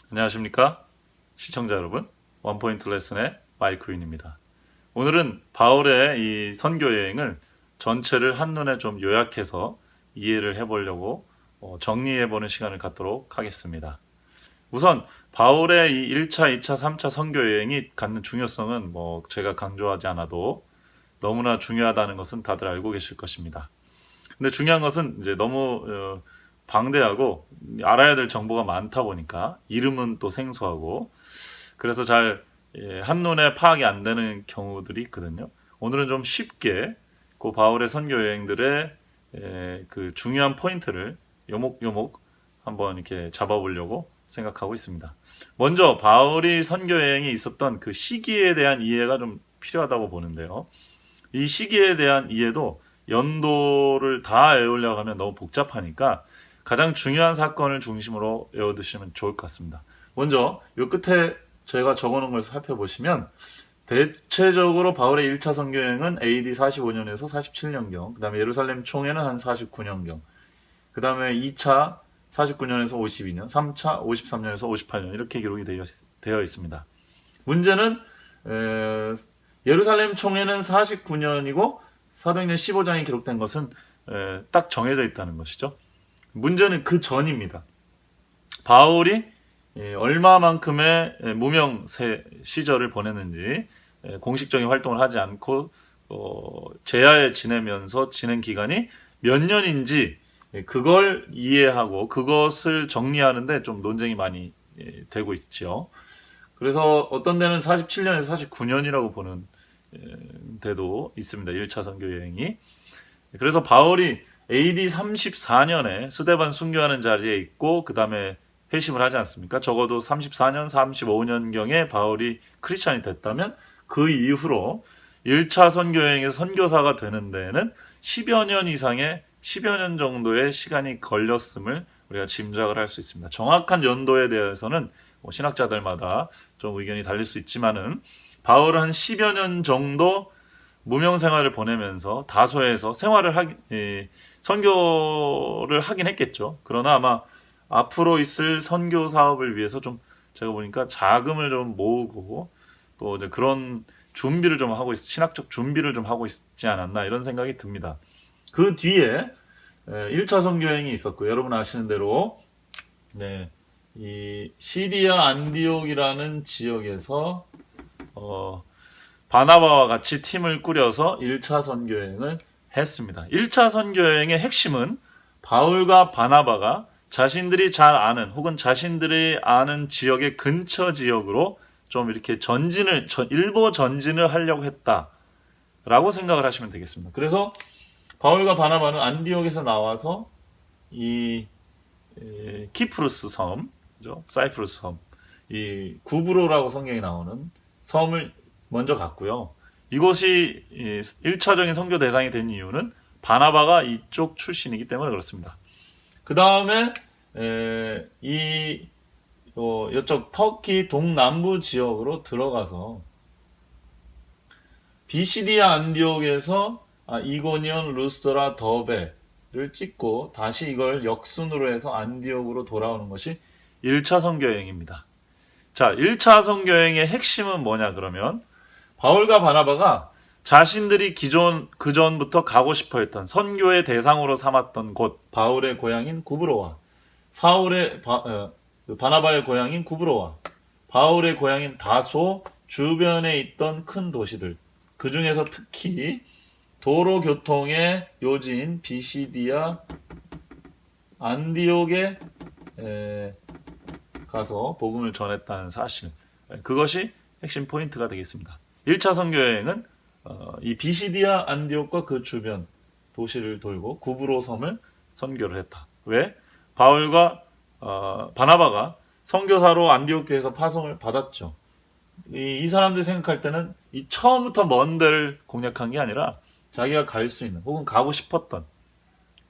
안녕하십니까? 시청자 여러분, 원포인트 레슨의 마이크윈입니다. 오늘은 바울의 이 선교 여행을 전체를 한눈에 좀 요약해서 이해를 해보려고 정리해보는 시간을 갖도록 하겠습니다. 우선 바울의 이 1차, 2차, 3차 선교 여행이 갖는 중요성은 제가 강조하지 않아도 너무나 중요하다는 것은 다들 알고 계실 것입니다. 근데 중요한 것은 이제 너무 방대하고 알아야 될 정보가 많다 보니까 이름은 또 생소하고 그래서 잘 한눈에 파악이 안 되는 경우들이 있거든요. 오늘은 좀 쉽게 그 바울의 선교 여행들의 그 중요한 포인트를 요목요목 한번 이렇게 잡아보려고 생각하고 있습니다. 먼저 바울이 선교 여행이 있었던 그 시기에 대한 이해가 좀 필요하다고 보는데요. 이 시기에 대한 이해도 연도를 다 외우려고 하면 너무 복잡하니까 가장 중요한 사건을 중심으로 외워두시면 좋을 것 같습니다. 먼저 이 끝에 제가 적어놓은 걸 살펴보시면 대체적으로 바울의 1차 선교여행은 AD 45년에서 47년경, 그 다음에 예루살렘 총회는 한 49년경, 그 다음에 2차 49년에서 52년, 3차 53년에서 58년 이렇게 기록이 되어 있습니다. 문제는 예루살렘 총회는 49년이고 사도행전 15장이 기록된 것은 딱 정해져 있다는 것이죠. 문제는 그 전입니다. 바울이 얼마만큼의 무명 시절을 보냈는지 공식적인 활동을 하지 않고 제야에 지내면서 지낸 기간이 몇 년인지 그걸 이해하고 그것을 정리하는데 좀 논쟁이 많이 되고 있죠. 그래서 어떤 데는 47년에서 49년이라고 보는 데도 있습니다. 1차 선교 여행이. 그래서 바울이 AD 34년에 스데반 순교하는 자리에 있고 그 다음에 회심을 하지 않습니까? 적어도 34년, 35년경에 바울이 크리스찬이 됐다면 그 이후로 1차 선교여행에서 선교사가 되는 데에는 10여 년 이상의 10여 년 정도의 시간이 걸렸음을 우리가 짐작을 할 수 있습니다. 정확한 연도에 대해서는 신학자들마다 좀 의견이 달릴 수 있지만은 바울은 한 10여 년 정도 무명 생활을 보내면서 다소에서 선교를 하긴 했겠죠. 그러나 아마 앞으로 있을 선교 사업을 위해서 좀 제가 보니까 자금을 좀 모으고 또 이제 그런 준비를 좀 하고 신학적 준비를 좀 하고 있지 않았나 이런 생각이 듭니다. 그 뒤에 1차 선교 여행이 있었고 여러분 아시는 대로 이 시리아 안디옥이라는 지역에서 바나바와 같이 팀을 꾸려서 1차 선교여행을 했습니다. 1차 선교여행의 핵심은 바울과 바나바가 자신들이 잘 아는 혹은 자신들이 아는 지역의 근처 지역으로 좀 이렇게 일보 전진을 하려고 했다라고 생각을 하시면 되겠습니다. 그래서 바울과 바나바는 안디옥에서 나와서 이 키프루스 섬, 사이프루스 섬, 이 구브로라고 성경에 나오는 섬을 먼저 갔고요. 이곳이 1차적인 선교 대상이 된 이유는 바나바가 이쪽 출신이기 때문에 그렇습니다. 그 다음에 이쪽 터키 동남부 지역으로 들어가서 비시디아 안디옥에서 이고니온, 루스드라, 더베를 찍고 다시 이걸 역순으로 해서 안디옥으로 돌아오는 것이 1차 선교여행입니다. 자, 1차 선교여행의 핵심은 뭐냐 그러면 바울과 바나바가 자신들이 그전부터 가고 싶어 했던 선교의 대상으로 삼았던 곳 바울의 고향인 구브로와 바나바의 고향인 구브로와 바울의 고향인 다소 주변에 있던 큰 도시들 그 중에서 특히 도로 교통의 요지인 비시디아 안디옥에 가서 복음을 전했다는 사실 그것이 핵심 포인트가 되겠습니다. 1차 선교여행은 이 비시디아 안디옥과 그 주변 도시를 돌고 구브로 섬을 선교를 했다. 왜? 바울과 바나바가 선교사로 안디옥 교회에서 파송을 받았죠. 이 사람들이 생각할 때는 이 처음부터 먼 데를 공략한 게 아니라 자기가 갈 수 있는 혹은 가고 싶었던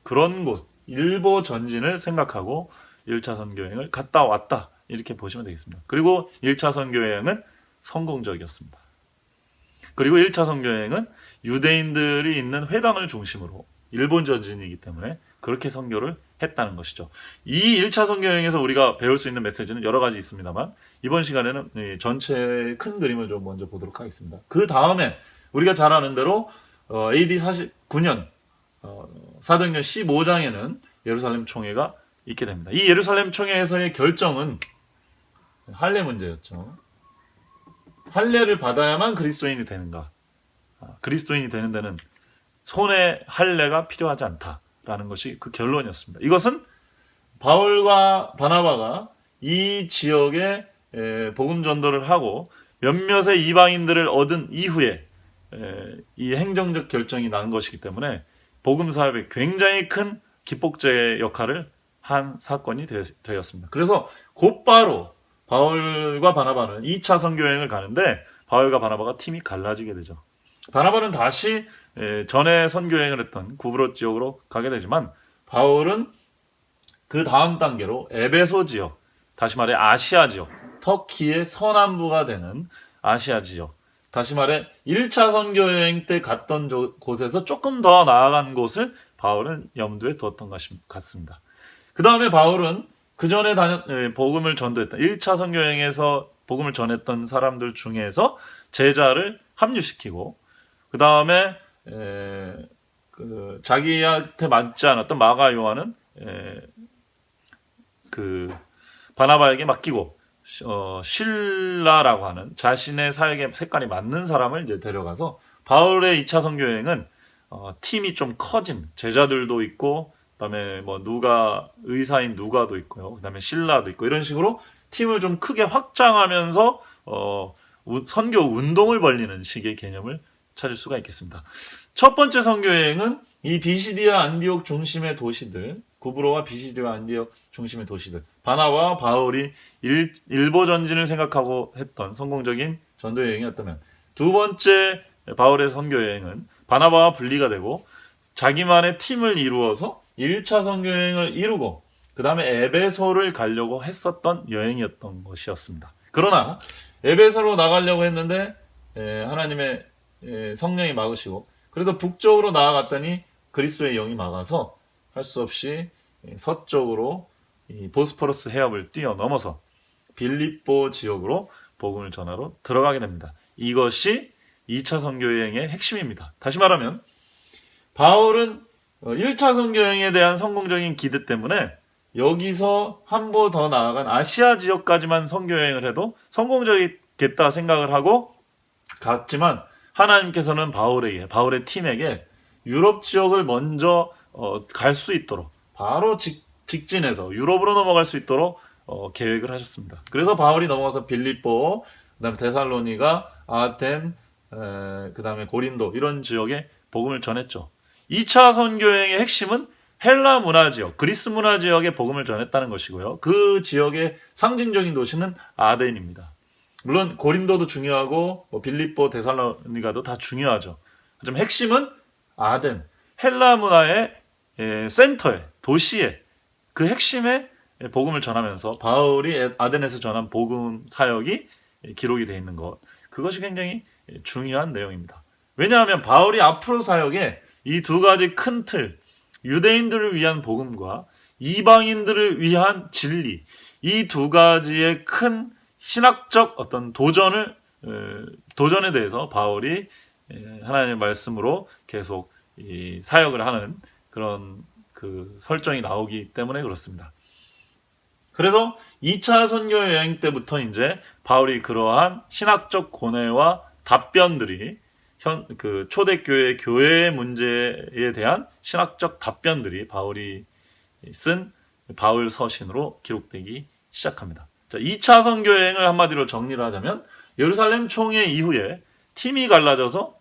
그런 곳 일보 전진을 생각하고 1차 선교여행을 갔다 왔다 이렇게 보시면 되겠습니다. 그리고 1차 선교여행은 성공적이었습니다. 그리고 1차 선교여행은 유대인들이 있는 회당을 중심으로 일본 전진이기 때문에 그렇게 선교를 했다는 것이죠. 이 1차 선교 여행에서 우리가 배울 수 있는 메시지는 여러 가지 있습니다만 이번 시간에는 이 전체 큰 그림을 좀 먼저 보도록 하겠습니다. 그 다음에 우리가 잘 아는 대로 AD 49년 사도행전 15장에는 예루살렘 총회가 있게 됩니다. 이 예루살렘 총회에서의 결정은 할례 문제였죠. 할례를 받아야만 그리스도인이 되는가? 그리스도인이 되는 데는 손에 할례가 필요하지 않다라는 것이 그 결론이었습니다. 이것은 바울과 바나바가 이 지역에 복음 전도를 하고 몇몇의 이방인들을 얻은 이후에 이 행정적 결정이 난 것이기 때문에 복음 사업에 굉장히 큰 기폭제의 역할을 한 사건이 되었습니다. 그래서 곧바로 바울과 바나바는 2차 선교 여행을 가는데 바울과 바나바가 팀이 갈라지게 되죠. 바나바는 다시 전에 선교 여행을 했던 구브로 지역으로 가게 되지만 바울은 그 다음 단계로 에베소 지역, 다시 말해 아시아 지역, 터키의 서남부가 되는 아시아 지역, 다시 말해 1차 선교 여행 때 갔던 곳에서 조금 더 나아간 곳을 바울은 염두에 두었던 것 같습니다. 그 다음에 바울은 그 전에 복음을 전도했던 1차 선교 여행에서 복음을 전했던 사람들 중에서 제자를 합류시키고 그 다음에 자기한테 맞지 않았던 마가 요한은 그 바나바에게 맡기고 실라라고 하는 자신의 사역의 색깔이 맞는 사람을 이제 데려가서 바울의 2차 선교 여행은 팀이 좀 커진 제자들도 있고 그다음에 뭐 의사인 누가도 있고요. 그다음에 실라도 있고 이런 식으로 팀을 좀 크게 확장하면서 선교 운동을 벌리는 식의 개념을 찾을 수가 있겠습니다. 첫 번째 선교 여행은 이 비시디아 안디옥 중심의 도시들, 구브로와 비시디아 안디옥 중심의 도시들, 바나바와 바울이 일보 전진을 생각하고 했던 성공적인 전도 여행이었다면 두 번째 바울의 선교 여행은 바나바와 분리가 되고 자기만의 팀을 이루어서 1차 선교 여행을 이루고 그 다음에 에베소를 가려고 했었던 여행이었던 것이었습니다. 그러나 에베소로 나가려고 했는데 하나님의 성령이 막으시고 그래서 북쪽으로 나아갔더니 그리스도의 영이 막아서 할 수 없이 서쪽으로 이 보스포러스 해협을 뛰어넘어서 빌립보 지역으로 복음을 전하러 들어가게 됩니다. 이것이 2차 선교 여행의 핵심입니다. 다시 말하면 바울은 1차 선교 여행에 대한 성공적인 기대 때문에 여기서 한 보 더 나아간 아시아 지역까지만 선교 여행을 해도 성공적이겠다 생각을 하고 갔지만 하나님께서는 바울의 팀에게 유럽 지역을 먼저 갈 수 있도록 바로 직진해서 유럽으로 넘어갈 수 있도록 계획을 하셨습니다. 그래서 바울이 넘어가서 빌립보, 그다음에 데살로니가, 아텐, 그다음에 고린도 이런 지역에 복음을 전했죠. 2차 선교 여행의 핵심은 헬라 문화 지역, 그리스 문화 지역에 복음을 전했다는 것이고요. 그 지역의 상징적인 도시는 아덴입니다. 물론 고린도도 중요하고 빌립보, 데살로니가도 다 중요하죠. 하지만 핵심은 아덴, 헬라 문화의 센터에, 도시에 그 핵심에 복음을 전하면서 바울이 아덴에서 전한 복음 사역이 기록이 되어 있는 것, 그것이 굉장히 중요한 내용입니다. 왜냐하면 바울이 앞으로 사역에 이 두 가지 큰 틀, 유대인들을 위한 복음과 이방인들을 위한 진리, 이 두 가지의 큰 신학적 어떤 도전에 대해서 바울이 하나님의 말씀으로 계속 이 사역을 하는 그런 그 설정이 나오기 때문에 그렇습니다. 그래서 2차 선교 여행 때부터 이제 바울이 그러한 신학적 고뇌와 답변들이 그 초대교회 교회의 문제에 대한 신학적 답변들이 바울이 쓴 바울 서신으로 기록되기 시작합니다. 자, 2차 선교 여행을 한마디로 정리를 하자면 예루살렘 총회 이후에 팀이 갈라져서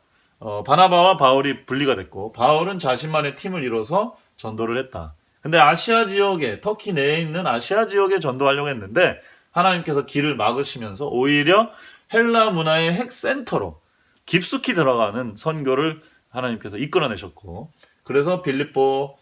바나바와 바울이 분리가 됐고 바울은 자신만의 팀을 이뤄서 전도를 했다. 근데 아시아 지역에 터키 내에 있는 아시아 지역에 전도하려고 했는데 하나님께서 길을 막으시면서 오히려 헬라 문화의 핵센터로 깊숙이 들어가는 선교를 하나님께서 이끌어내셨고 그래서 빌립보,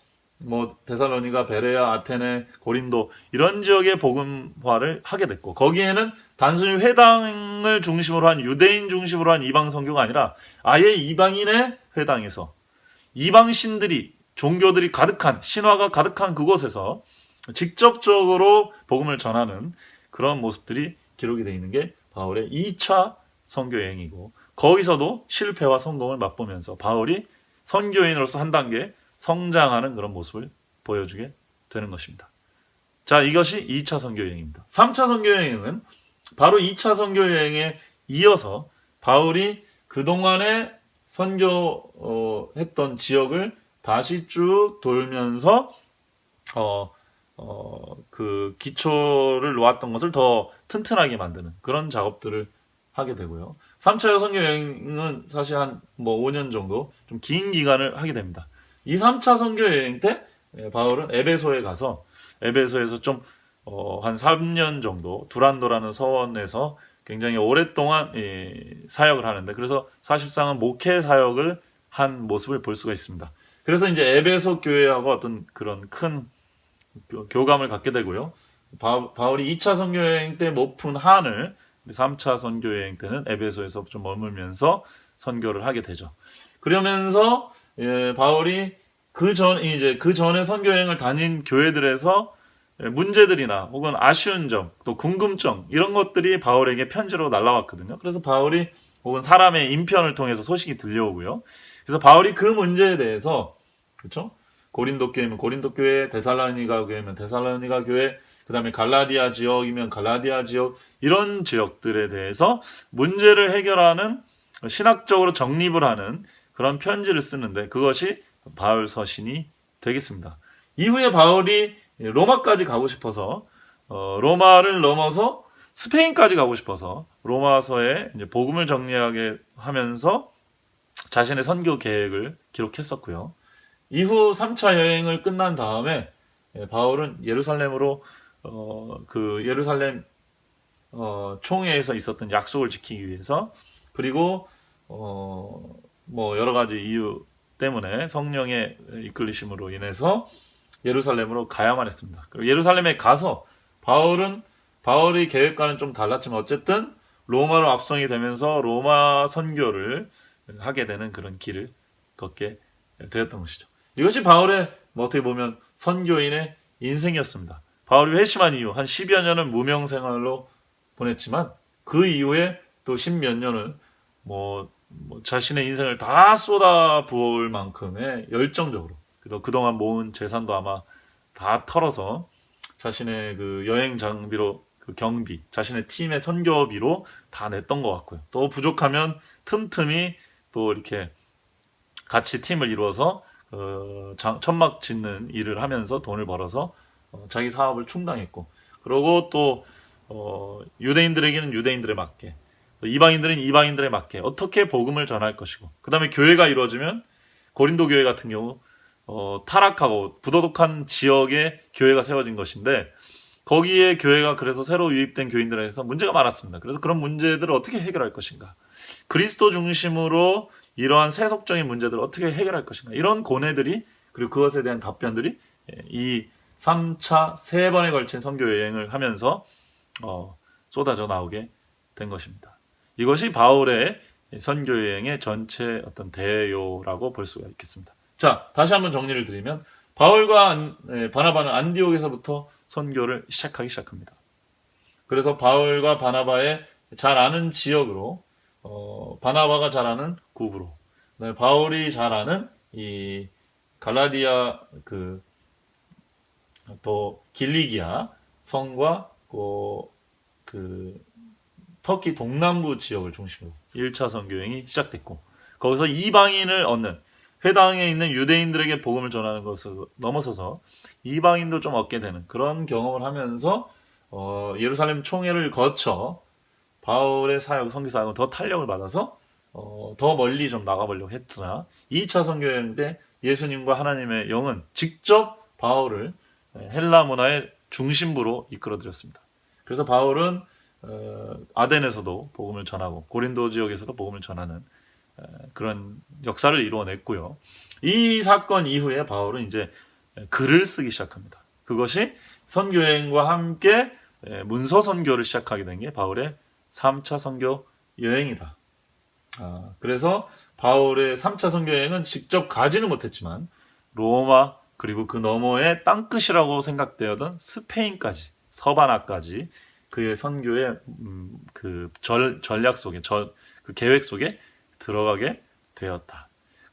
데살로니가, 베레아, 아테네, 고린도 이런 지역의 복음화를 하게 됐고 거기에는 단순히 회당을 중심으로 한 유대인 중심으로 한 이방 선교가 아니라 아예 이방인의 회당에서 이방 신들이 종교들이 가득한, 신화가 가득한 그곳에서 직접적으로 복음을 전하는 그런 모습들이 기록이 되어 있는 게 바울의 2차 선교 여행이고, 거기서도 실패와 성공을 맛보면서 바울이 선교인으로서 한 단계 성장하는 그런 모습을 보여주게 되는 것입니다. 자, 이것이 2차 선교 여행입니다. 3차 선교 여행은 바로 2차 선교 여행에 이어서 바울이 그동안에 선교했던 지역을 다시 쭉 돌면서 그 기초를 놓았던 것을 더 튼튼하게 만드는 그런 작업들을 하게 되고요. 3차 선교 여행은 사실 한 5년 정도 좀 긴 기간을 하게 됩니다. 이 3차 선교 여행 때 바울은 에베소에 가서 에베소에서 좀 한 3년 정도 두란도라는 서원에서 굉장히 오랫동안 사역을 하는데, 그래서 사실상은 목회 사역을 한 모습을 볼 수가 있습니다. 그래서 이제 에베소 교회하고 어떤 그런 큰 교감을 갖게 되고요. 바울이 2차 선교 여행 때 못 푼 한을 3차 선교 여행 때는 에베소에서 좀 머물면서 선교를 하게 되죠. 그러면서 바울이 그 전에 선교 여행을 다닌 교회들에서 문제들이나 혹은 아쉬운 점, 또 궁금증, 이런 것들이 바울에게 편지로 날라왔거든요. 그래서 바울이 혹은 사람의 인편을 통해서 소식이 들려오고요. 그래서 바울이 그 문제에 대해서, 그렇죠? 고린도 교회면 고린도 교회, 데살로니가 교회면 데살로니가 교회, 그 다음에 갈라디아 지역이면 갈라디아 지역, 이런 지역들에 대해서 문제를 해결하는, 신학적으로 정립을 하는 그런 편지를 쓰는데, 그것이 바울 서신이 되겠습니다. 이후에 바울이 로마까지 가고 싶어서, 로마를 넘어서 스페인까지 가고 싶어서 로마서에 이제 복음을 정리하게 하면서 자신의 선교 계획을 기록했었고요. 이후 3차 여행을 끝난 다음에 바울은 예루살렘으로 그 예루살렘 총회에서 있었던 약속을 지키기 위해서, 그리고 여러 가지 이유 때문에 성령의 이끌리심으로 인해서 예루살렘으로 가야만 했습니다. 그리고 예루살렘에 가서 바울의 계획과는 좀 달랐지만 어쨌든 로마로 압송이 되면서 로마 선교를 하게 되는 그런 길을 걷게 되었던 것이죠. 이것이 바울의 어떻게 보면 선교인의 인생이었습니다. 바울이 회심한 이후 한 10여 년을 무명 생활로 보냈지만, 그 이후에 또 10몇 년을 자신의 인생을 다 쏟아 부을 만큼의 열정적으로, 그동안 모은 재산도 아마 다 털어서 자신의 그 여행 장비로, 그 경비, 자신의 팀의 선교비로 다 냈던 것 같고요. 또 부족하면 틈틈이 또 이렇게 같이 팀을 이루어서 천막 짓는 일을 하면서 돈을 벌어서 자기 사업을 충당했고, 그리고 또 유대인들에게는 유대인들에 맞게, 또 이방인들은 이방인들에 맞게 어떻게 복음을 전할 것이고, 그 다음에 교회가 이루어지면 고린도 교회 같은 경우 타락하고 부도덕한 지역에 교회가 세워진 것인데, 거기에 교회가 그래서 새로 유입된 교인들에서 문제가 많았습니다. 그래서 그런 문제들을 어떻게 해결할 것인가, 그리스도 중심으로 이러한 세속적인 문제들을 어떻게 해결할 것인가, 이런 고뇌들이, 그리고 그것에 대한 답변들이 이 3차 3번에 걸친 선교 여행을 하면서 쏟아져 나오게 된 것입니다. 이것이 바울의 선교 여행의 전체 어떤 대요라고 볼 수가 있겠습니다. 자, 다시 한번 정리를 드리면, 바울과 바나바는 안디옥에서부터 선교를 시작합니다. 그래서 바울과 바나바의 잘 아는 지역으로, 바나바가 잘 아는 구브로, 바울이 잘 아는 이 갈라디아 또 길리기아 성과 그 터키 동남부 지역을 중심으로 1차 선교행이 시작됐고, 거기서 이방인을 얻는, 회당에 있는 유대인들에게 복음을 전하는 것을 넘어서서 이방인도 좀 얻게 되는 그런 경험을 하면서 예루살렘 총회를 거쳐 바울의 사역, 선교 사역은 더 탄력을 받아서 더 멀리 좀 나가보려고 했으나, 2차 선교여행 때 예수님과 하나님의 영은 직접 바울을 헬라 문화의 중심부로 이끌어들였습니다. 그래서 바울은 아덴에서도 복음을 전하고 고린도 지역에서도 복음을 전하는 그런 역사를 이루어냈고요. 이 사건 이후에 바울은 이제 글을 쓰기 시작합니다. 그것이 선교여행과 함께 문서 선교를 시작하게 된 게 바울의 3차 선교 여행이다. 그래서 바울의 3차 선교 여행은 직접 가지는 못했지만 로마, 그리고 그 너머의 땅끝이라고 생각되었던 스페인까지, 서바나까지 그의 선교의 그 전략 속에, 그 계획 속에 들어가게 되었다.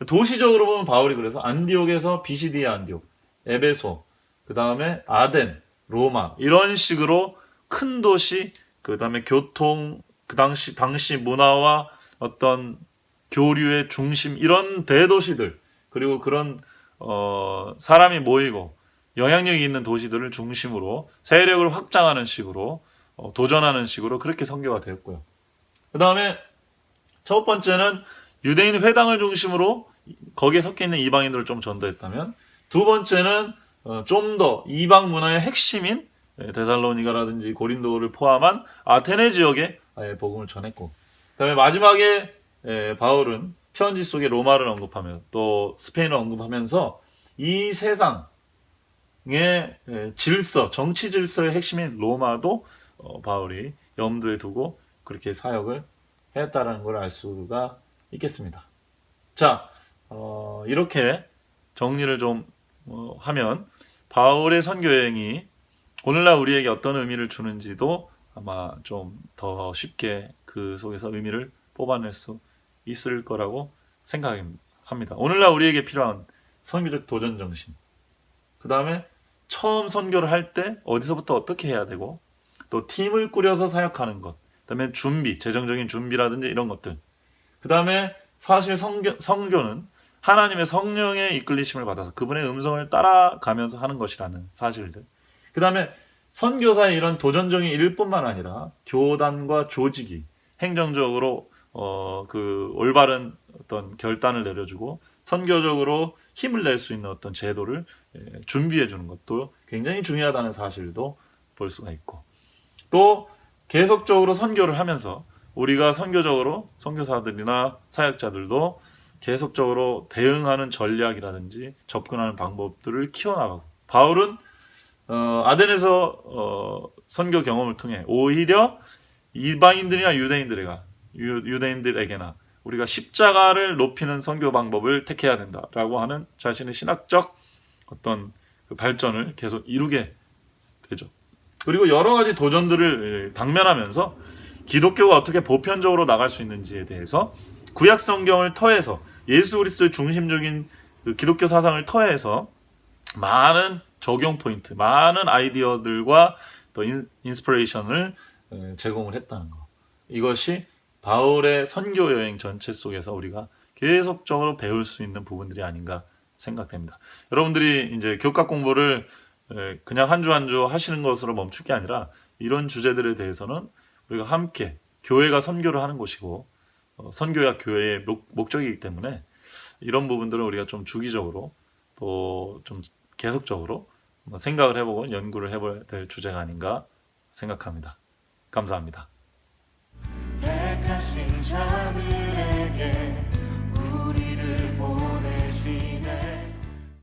도시적으로 보면 바울이 그래서 안디옥에서 비시디의 안디옥, 에베소, 그 다음에 아덴, 로마 이런 식으로 큰 도시, 그 다음에 교통, 그 당시 문화와 어떤 교류의 중심 이런 대도시들, 그리고 그런 사람이 모이고 영향력이 있는 도시들을 중심으로 세력을 확장하는 식으로 도전하는 식으로 그렇게 선교가 되었고요. 그 다음에 첫 번째는 유대인 회당을 중심으로 거기에 섞여 있는 이방인들을 좀 전도했다면, 두 번째는 좀 더 이방 문화의 핵심인 데살로니가라든지 고린도를 포함한 아테네 지역에 아예 복음을 전했고, 그다음에 마지막에 바울은 편지 속에 로마를 언급하며 또 스페인을 언급하면서 이 세상의 질서, 정치 질서의 핵심인 로마도 바울이 염두에 두고 그렇게 사역을 했다는 걸 알 수가 있겠습니다. 자, 이렇게 정리를 좀 하면 바울의 선교 여행이 오늘날 우리에게 어떤 의미를 주는지도 아마 좀 더 쉽게 그 속에서 의미를 뽑아낼 수 있을 거라고 생각합니다. 오늘날 우리에게 필요한 선교적 도전 정신, 그 다음에 처음 선교를 할 때 어디서부터 어떻게 해야 되고, 또 팀을 꾸려서 사역하는 것, 그 다음에 준비, 재정적인 준비라든지 이런 것들, 그 다음에 사실 선교는 하나님의 성령의 이끌리심을 받아서 그분의 음성을 따라가면서 하는 것이라는 사실들, 그 다음에 선교사의 이런 도전적인 일뿐만 아니라 교단과 조직이 행정적으로 그 올바른 어떤 결단을 내려주고 선교적으로 힘을 낼 수 있는 어떤 제도를 준비해 주는 것도 굉장히 중요하다는 사실도 볼 수가 있고, 또 계속적으로 선교를 하면서 우리가 선교적으로 선교사들이나 사역자들도 계속적으로 대응하는 전략이라든지 접근하는 방법들을 키워나가고, 바울은 아덴에서 선교 경험을 통해 오히려 이방인들이나 유대인들에게나 우리가 십자가를 높이는 선교 방법을 택해야 된다라고 하는 자신의 신학적 어떤 그 발전을 계속 이루게 되죠. 그리고 여러 가지 도전들을 당면하면서 기독교가 어떻게 보편적으로 나갈 수 있는지에 대해서 구약 성경을 터해서 예수 그리스도의 중심적인 그 기독교 사상을 터해서 많은 적용 포인트, 많은 아이디어들과 또 인스피레이션을 제공을 했다는 거. 이것이 바울의 선교 여행 전체 속에서 우리가 계속적으로 배울 수 있는 부분들이 아닌가 생각됩니다. 여러분들이 이제 교과 공부를 그냥 한 주 한 주 하시는 것으로 멈출 게 아니라 이런 주제들에 대해서는 우리가 함께 교회가 선교를 하는 곳이고 선교야 교회의 목적이기 때문에 이런 부분들은 우리가 좀 주기적으로 또 좀 계속적으로 생각을 해보고 연구를 해봐야 될 주제가 아닌가 생각합니다. 감사합니다.